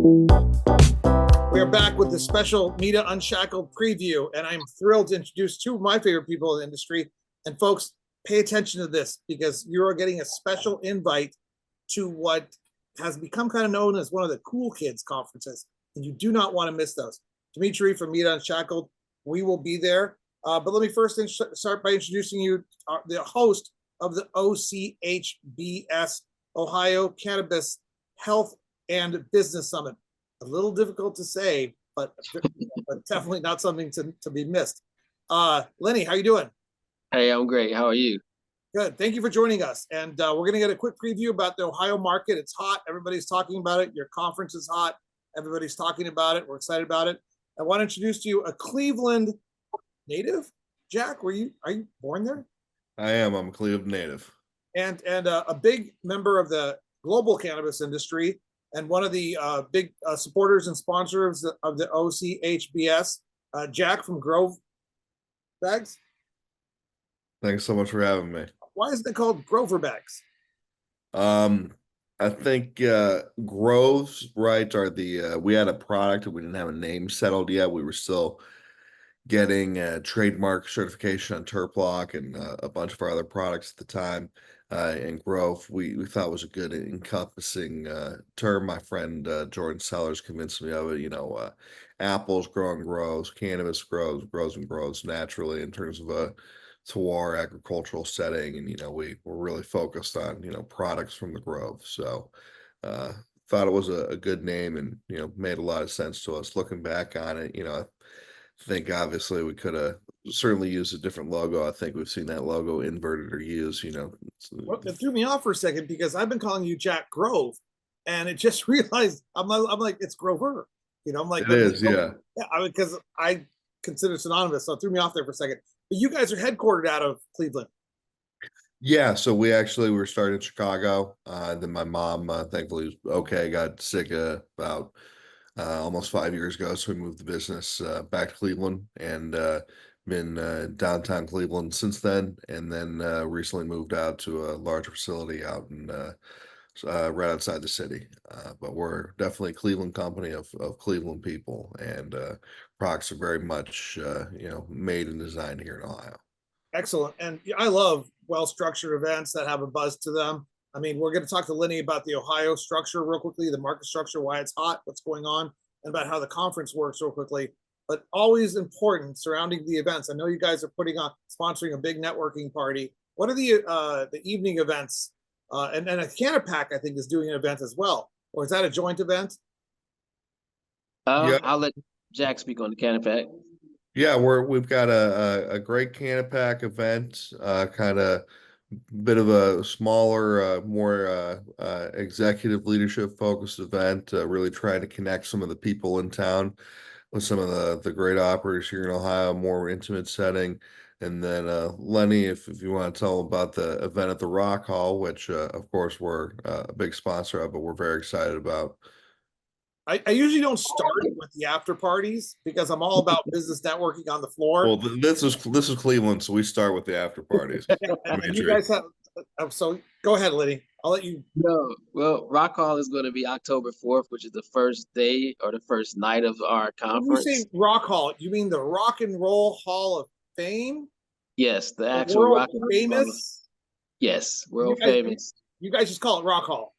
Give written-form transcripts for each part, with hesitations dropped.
We are back with the special Media Unshackled preview, and I'm thrilled to introduce two of my favorite people in the industry. And folks, pay attention to this because you are getting a special invite to what has become kind of known as one of the cool kids conferences, and you do not want to miss those. Demitri from Media Unshackled, we will be there. But let me first start by introducing you the host of the OCHBS, Ohio Cannabis Health and Business Summit. A little difficult to say, but definitely not something to be missed. Lenny, how you doing? Hey, I'm great. How are you? Good. Thank you for joining us. And we're going to get a quick preview about the Ohio market. It's hot. Everybody's talking about it. Your conference is hot. Everybody's talking about it. We're excited about it. I want to introduce to you a Cleveland native. Jack, are you born there? I am. I'm a Cleveland native. And a big member of the global cannabis industry, and one of the big supporters and sponsors of the OCHBS, Jack from Grove Bags. Thanks so much for having me. Why is it called Grover Bags? I think Groves, right, are we had a product and we didn't have a name settled yet. We were still getting trademark certification on Turplock and a bunch of our other products at the time. And Grove, we thought was a good encompassing term. My friend Jordan Sellers convinced me of it. Apples growing grows, cannabis grows and grows naturally in terms of a terroir agricultural setting, and we're really focused on products from the Grove. So thought it was a good name, and made a lot of sense to us. Looking back on it, I think obviously we could have certainly used a different logo. I think we've seen that logo inverted or used. Well, it threw me off for a second because I've been calling you Jack Grove, and it just realized I'm like it's Grover. I'm like it is, yeah. Because I consider it synonymous, so it threw me off there for a second. But you guys are headquartered out of Cleveland. Yeah, so we were started in Chicago. Then my mom, thankfully, was okay. Got sick about almost 5 years ago, so we moved the business back to Cleveland, and been downtown Cleveland since then. And then recently moved out to a larger facility out in right outside the city. But we're definitely a Cleveland company of Cleveland people, and products are very much made and designed here in Ohio. Excellent. And I love well-structured events that have a buzz to them. I mean, we're going to talk to Lenny about the Ohio structure real quickly, the market structure, why it's hot, what's going on, and about how the conference works real quickly. But always important surrounding the events. I know you guys are sponsoring a big networking party. What are the evening events? And a Cannabis, I think, is doing an event as well. Or is that a joint event? I'll let Jack speak on the Cannabis. Yeah, we've got a great Cannabis event, kind of bit of a smaller, more executive leadership focused event, really trying to connect some of the people in town with some of the great operators here in Ohio, more intimate setting. And then Lenny, if you want to tell about the event at the Rock Hall, which of course we're a big sponsor of, but we're very excited about. I usually don't start with the after parties because I'm all about business networking on the floor. Well, this is Cleveland, so we start with the after parties. And you guys have, so go ahead, Lenny. I'll let you. No, well, Rock Hall is going to be October 4th, which is the first day or the first night of our conference. When you say Rock Hall, you mean the Rock and Roll Hall of Fame? Yes, the actual Rock and Roll famous. Yes, world famous. You guys just call it Rock Hall.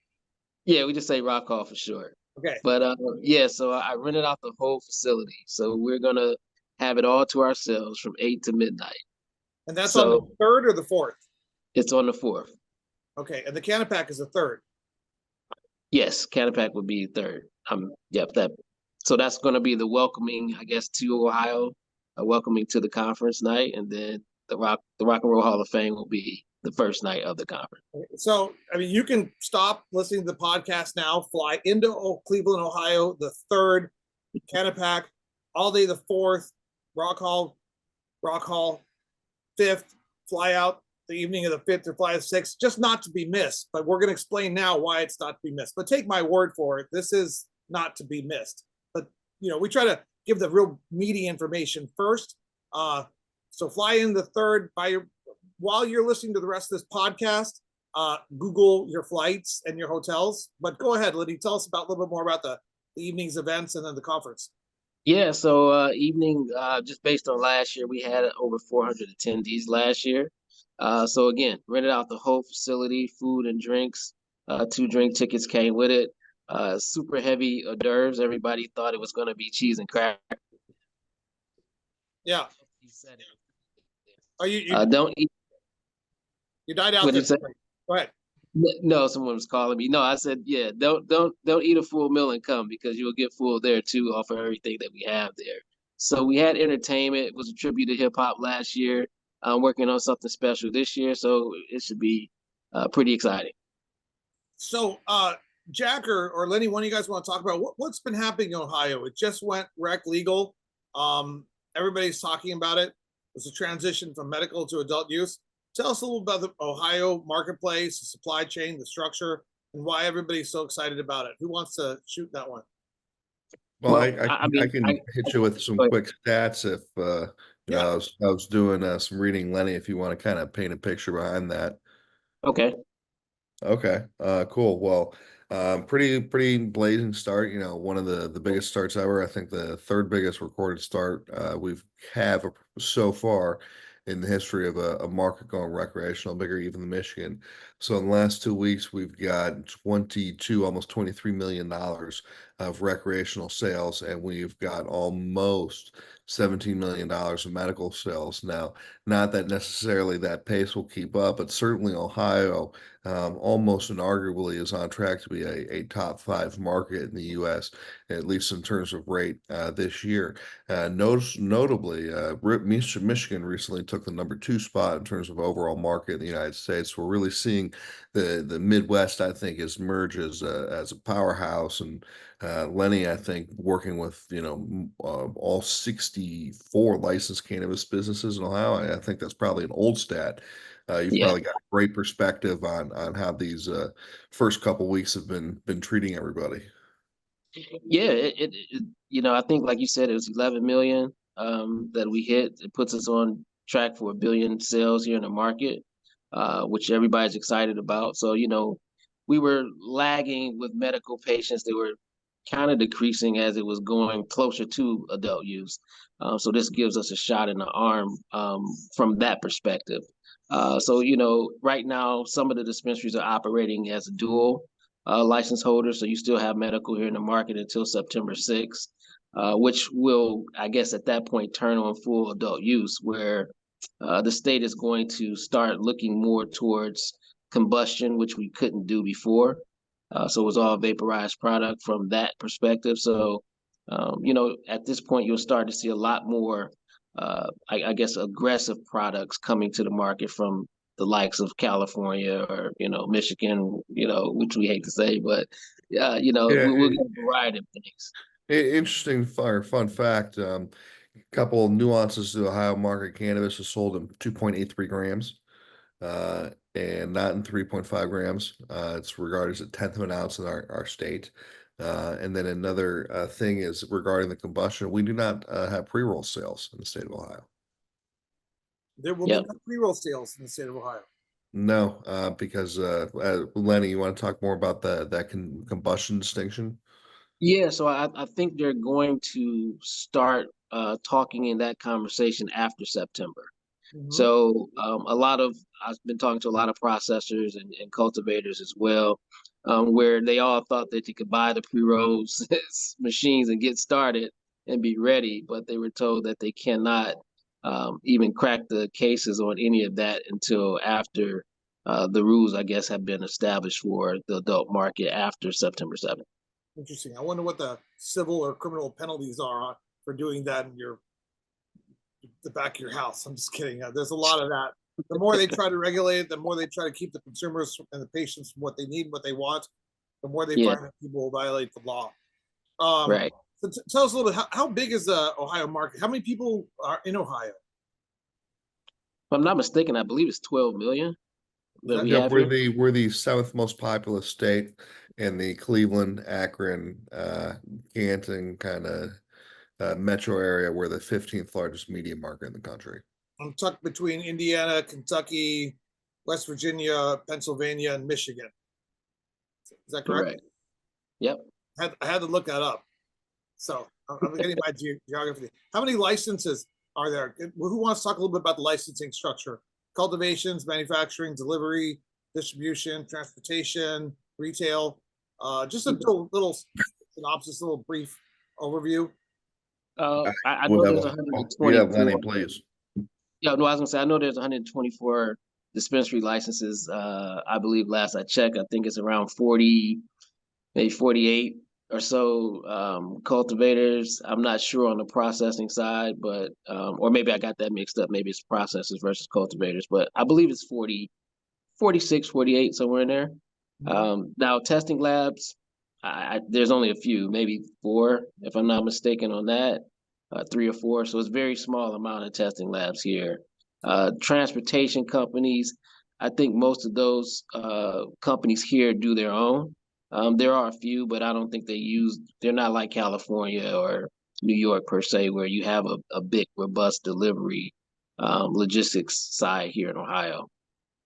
Yeah, we just say Rock Hall for short. Okay. But yeah, so I rented out the whole facility. So we're gonna have it all to ourselves from 8 to midnight. And that's on the 3rd or the 4th? It's on the 4th. Okay, and the Cannabis is the 3rd. Yes, Cannabis would be 3rd. Yep, that. So that's gonna be the welcoming, I guess, to Ohio, welcoming to the conference night, and then the Rock and Roll Hall of Fame will be the first night of the conference. So, I mean, you can stop listening to the podcast now, fly into Cleveland, Ohio, the 3rd, Cannabis, all day the 4th, Rock Hall, 5th, fly out the evening of the 5th or fly the 6th, just not to be missed. But we're going to explain now why it's not to be missed. But take my word for it, this is not to be missed. But, we try to give the real meaty information first. So fly in the 3rd, while you're listening to the rest of this podcast, Google your flights and your hotels. But go ahead, Liddy, tell us a little bit more about the the evening's events and then the conference? Yeah, so evening, just based on last year, we had over 400 attendees last year. So again, rented out the whole facility, food and drinks. 2 drink tickets came with it. Super heavy hors d'oeuvres. Everybody thought it was going to be cheese and crackers. Yeah. Are Don't eat. you died out What did there? you say? Go ahead. No, someone was calling me. No, I said, yeah, don't eat a full meal and come because you'll get full there too off of everything that we have there. So we had entertainment. It was a tribute to hip hop last year. I'm working on something special this year, so it should be pretty exciting. So, Jack or Lenny, one of you guys want to talk about what's been happening in Ohio? It just went rec legal. Everybody's talking about it. It's a transition from medical to adult use. Tell us a little about the Ohio marketplace, the supply chain, the structure, and why everybody's so excited about it. Who wants to shoot that one? Well, Well, I can hit you with some quick stats if you know, I was doing some reading, Lenny, if you want to kind of paint a picture behind that. Okay. Okay, cool. Well, pretty blazing start. You know, one of the biggest starts ever. I think the third biggest recorded start we've have so far in the history of a market going recreational, bigger even than Michigan. So in the last 2 weeks, we've got 22, almost $23 million of recreational sales, and we've got almost $17 million of medical sales. Now, not that necessarily that pace will keep up, but certainly Ohio almost and arguably is on track to be a top 5 market in the U.S., at least in terms of rate this year. Notably, Michigan recently took the #2 spot in terms of overall market in the United States. We're really seeing the Midwest, I think, is emerge as a powerhouse, and Lenny, I think, working with all 64 licensed cannabis businesses in Ohio. I think that's probably an old stat. You've Yeah. probably got a great perspective on how these first couple weeks have been treating everybody. Yeah, I think like you said, it was 11 million that we hit. It puts us on track for 1 billion sales here in the market, which everybody's excited about. So, we were lagging with medical patients. They were kind of decreasing as it was going closer to adult use. So this gives us a shot in the arm from that perspective. So, right now, some of the dispensaries are operating as a dual license holder. So you still have medical here in the market until September 6th, which will, I guess, at that point, turn on full adult use, where the state is going to start looking more towards combustion, which we couldn't do before. So it was all vaporized product from that perspective. So, at this point, you'll start to see a lot more, I guess, aggressive products coming to the market from the likes of California or, Michigan, which we hate to say, but we'll get a variety of things. Interesting fun fact. Couple of nuances to Ohio market. Cannabis is sold in 2.83 grams. And not in 3.5 grams. It's regarded as a tenth of an ounce in our state. And then another thing is regarding the combustion. We do not have pre-roll sales in the state of Ohio. There will be no pre-roll sales in the state of Ohio. No, because Lenny, you want to talk more about that combustion distinction? Yeah, so I think they're going to start talking in that conversation after September. Mhm. So I've been talking to a lot of processors and cultivators as well, where they all thought that you could buy the pre-rolls machines and get started and be ready, but they were told that they cannot even crack the cases on any of that until after the rules, I guess, have been established for the adult market after September 7th. Interesting. I wonder what the civil or criminal penalties are for doing that in the back of your house. I'm just kidding. There's a lot of that. The more they try to regulate it, the more they try to keep the consumers and the patients from what they need, what they want, the more they find that people will violate the law. Right. So tell us a little bit, how big is the Ohio market? How many people are in Ohio? If I'm not mistaken, I believe it's 12 million that we have we're here. we're the 7th most populous state in the Cleveland, Akron, Canton kind of metro area. We're the 15th largest media market in the country. I'm tucked between Indiana, Kentucky, West Virginia, Pennsylvania, and Michigan. Is that correct? Yep. I had to look that up. So I'm getting my geography. How many licenses are there? Who wants to talk a little bit about the licensing structure? Cultivations, manufacturing, delivery, distribution, transportation, retail. Just a little synopsis, a little brief overview. I know We'll have there's you have 124. Lenny, please. Yeah, no, I was gonna say I know there's 124 dispensary licenses. I believe last I checked, I think it's around 40, maybe 48 or so cultivators. I'm not sure on the processing side, but or maybe I got that mixed up. Maybe it's processors versus cultivators, but I believe it's 40, 46, 48, somewhere in there. Now testing labs, there's only a few, maybe four, if I'm not mistaken on that, three or four. So it's a very small amount of testing labs here. Transportation companies, I think most of those companies here do their own. There are a few, but I don't think they're not like California or New York per se, where you have a big, robust delivery logistics side here in Ohio.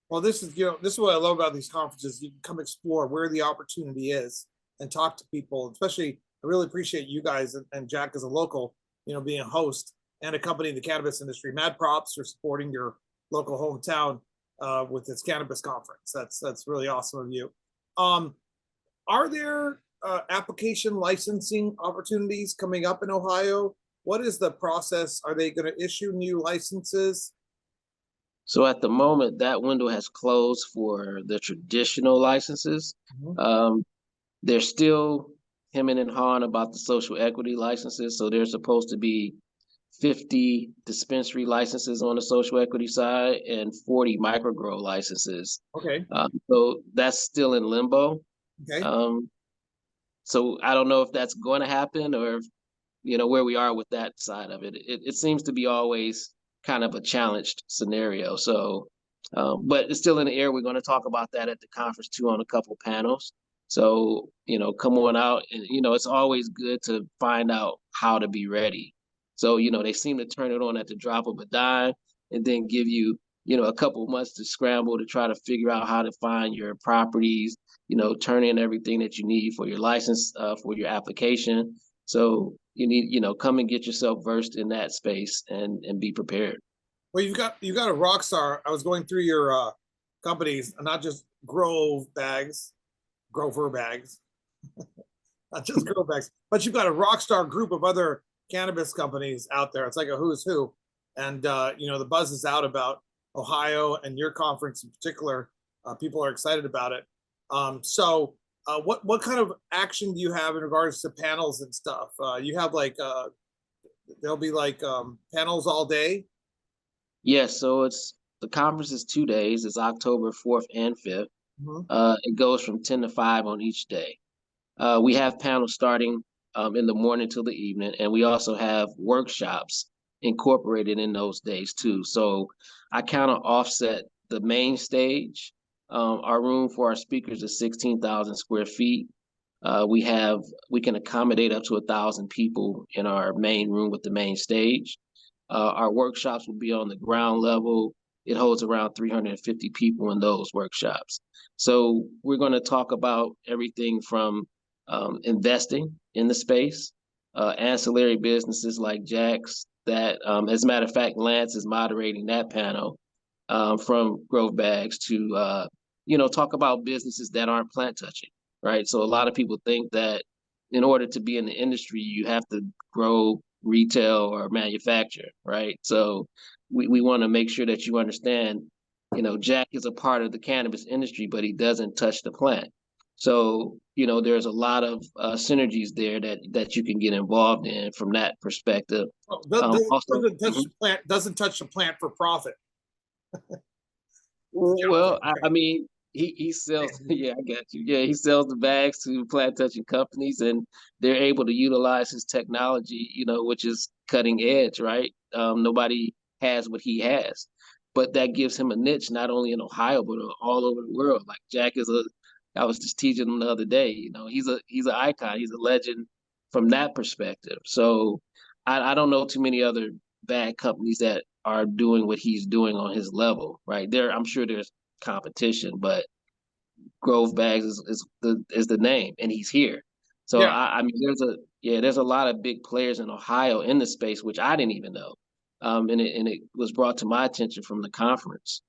Well, this is what I love about these conferences. You can come explore where the opportunity is and talk to people. Especially, I really appreciate you guys and Jack as a local, being a host and a company in the cannabis industry. Mad props for supporting your local hometown with this cannabis conference. That's really awesome of you. Are there application licensing opportunities coming up in Ohio? What is the process? Are they going to issue new licenses? So at the moment, that window has closed for the traditional licenses. They're still hemming and hawing about the social equity licenses. So there's supposed to be 50 dispensary licenses on the social equity side and 40 microgrow licenses. Okay. So that's still in limbo. Okay. So I don't know if that's going to happen or where we are with that side of it. It seems to be always kind of a challenged scenario. So, but it's still in the air. We're going to talk about that at the conference too on a couple panels. So, come on out and, it's always good to find out how to be ready. So, they seem to turn it on at the drop of a dime and then give you, a couple months to scramble to try to figure out how to find your properties, turn in everything that you need for your license, for your application. So you need, come and get yourself versed in that space and be prepared. Well, you got a rock star. I was going through your companies, not just Grover bags, not just Grow bags, but you've got a rock star group of other cannabis companies out there. It's like a who's who, and the buzz is out about Ohio and your conference in particular. People are excited about it. So what kind of action do you have in regards to panels and stuff? You have there'll be panels all day. Yes, so the conference is 2 days. It's October 4th and 5th. It goes from 10 to 5 on each day. We have panels starting in the morning till the evening, and we also have workshops incorporated in those days too. So I kind of offset the main stage. Our room for our speakers is 16,000 square feet. We can accommodate up to 1,000 people in our main room with the main stage. Our workshops will be on the ground level. It holds around 350 people in those workshops. So we're going to talk about everything from investing in the space, ancillary businesses like Jack's that, as a matter of fact, Lance is moderating that panel, from Grove Bags to, talk about businesses that aren't plant touching, right? So a lot of people think that in order to be in the industry, you have to grow, retail, or manufacture, right? So we want to make sure that you understand, Jack is a part of the cannabis industry, but he doesn't touch the plant. So, there's a lot of synergies there that you can get involved in from that perspective. Doesn't touch the plant for profit. Well, I mean, he sells, yeah, I got you. Yeah, he sells the bags to plant touching companies, and they're able to utilize his technology, which is cutting edge, right? Nobody has what he has, but that gives him a niche not only in Ohio but all over the world. Like Jack I was just teaching him the other day. He's an icon. He's a legend from that perspective. So I don't know too many other bag companies that are doing what he's doing on his level, right? I'm sure there's competition, but Grove Bags is the name, and he's here. So Yeah. I mean, there's a lot of big players in Ohio in the space, which I didn't even know. And it was brought to my attention from the conference.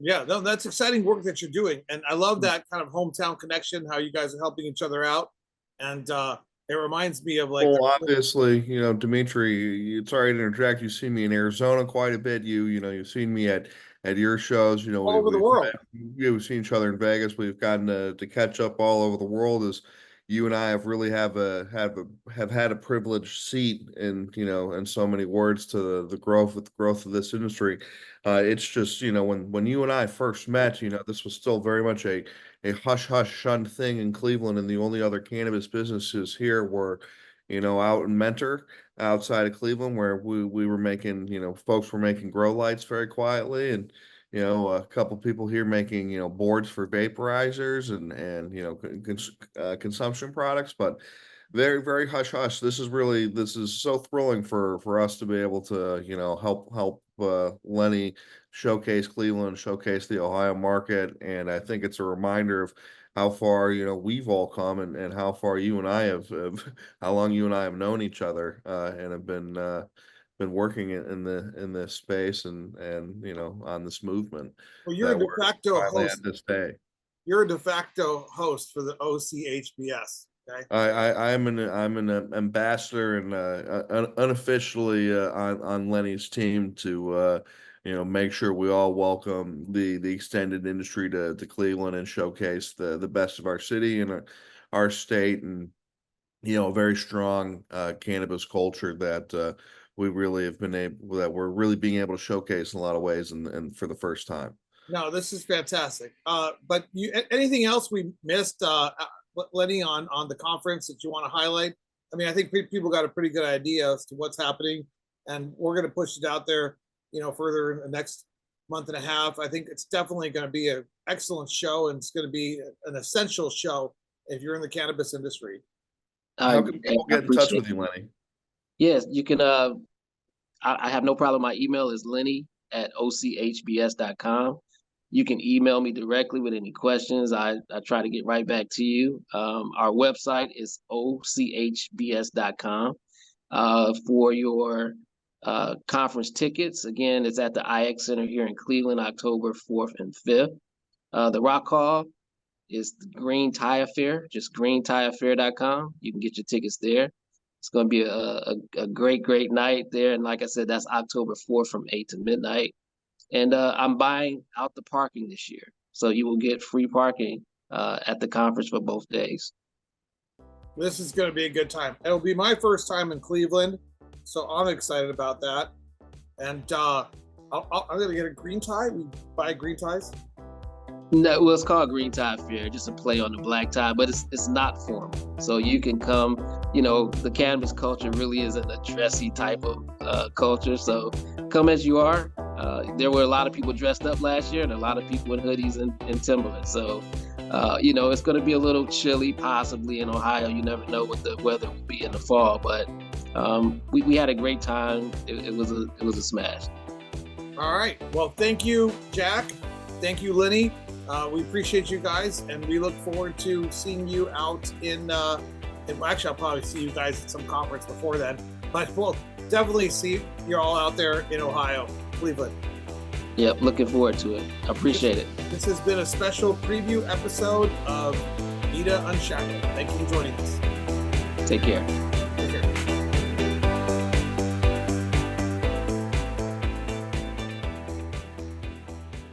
Yeah, no, that's exciting work that you're doing. And I love that kind of hometown connection, how you guys are helping each other out. And it reminds me of like, Well, obviously, Demitri, sorry to interject. You've seen me in Arizona quite a bit. You've seen me at your shows. all over the world. We've seen each other in Vegas. We've gotten to catch up all over the world as you and I have really have had a privileged seat in so many words to the growth of this industry. It's just, when you and I first met, this was still very much a hush hush shunned thing in Cleveland, and the only other cannabis businesses here were, out in Mentor, outside of Cleveland, where we were making, folks were making grow lights very quietly, and a couple people here making, boards for vaporizers and consumption products, but very, very hush hush. This is so thrilling for us to be able to, help Lenny showcase Cleveland, showcase the Ohio market. And I think it's a reminder of how far, we've all come, and how far you and I have how long you and I have known each other, and have been working in this space and on this movement. Well, you're a de facto finally host. at this day. You're a de facto host for the OCHBS. Okay. I'm an ambassador and unofficially on Lenny's team to make sure we all welcome the extended industry to Cleveland and showcase the best of our city and our state, and a very strong cannabis culture that we really have been able that we're really being able to showcase in a lot of ways, and for the first time. No, this is fantastic. But anything else we missed, Lenny, on the conference that you want to highlight? I mean, I think people got a pretty good idea as to what's happening, and we're going to push it out there, further in the next month and a half. I think it's definitely going to be an excellent show, and it's going to be an essential show if you're in the cannabis industry. How can people get in touch with you, Lenny? Yes, you can. I have no problem. My email is lenny@ochbs.com. You can email me directly with any questions. I try to get right back to you. Our website is ochbs.com. For your conference tickets, again, it's at the IX Center here in Cleveland, October 4th and 5th. The Rock Hall is the Green Tie Affair, just greentieaffair.com. You can get your tickets there. It's going to be a great, great night there. And like I said, that's October 4th from 8 to midnight. And I'm buying out the parking this year. So you will get free parking at the conference for both days. This is going to be a good time. It'll be my first time in Cleveland, so I'm excited about that. And I'm going to get a green tie. We buy green ties. No, well, it's called Green Tie Affair, just a play on the black tie, but it's not formal. So you can come, the cannabis culture really isn't a dressy type of culture. So come as you are. There were a lot of people dressed up last year and a lot of people in hoodies and Timberlands. So, it's going to be a little chilly possibly in Ohio. You never know what the weather will be in the fall, but we had a great time. It was a smash. All right. Well, thank you, Jack. Thank you, Lenny. We appreciate you guys, and we look forward to seeing you out actually, I'll probably see you guys at some conference before then, but we'll definitely see you all out there in Ohio, Cleveland. Yep, looking forward to it. I appreciate it. This has been a special preview episode of Mita Unshackled. Thank you for joining us. Take care.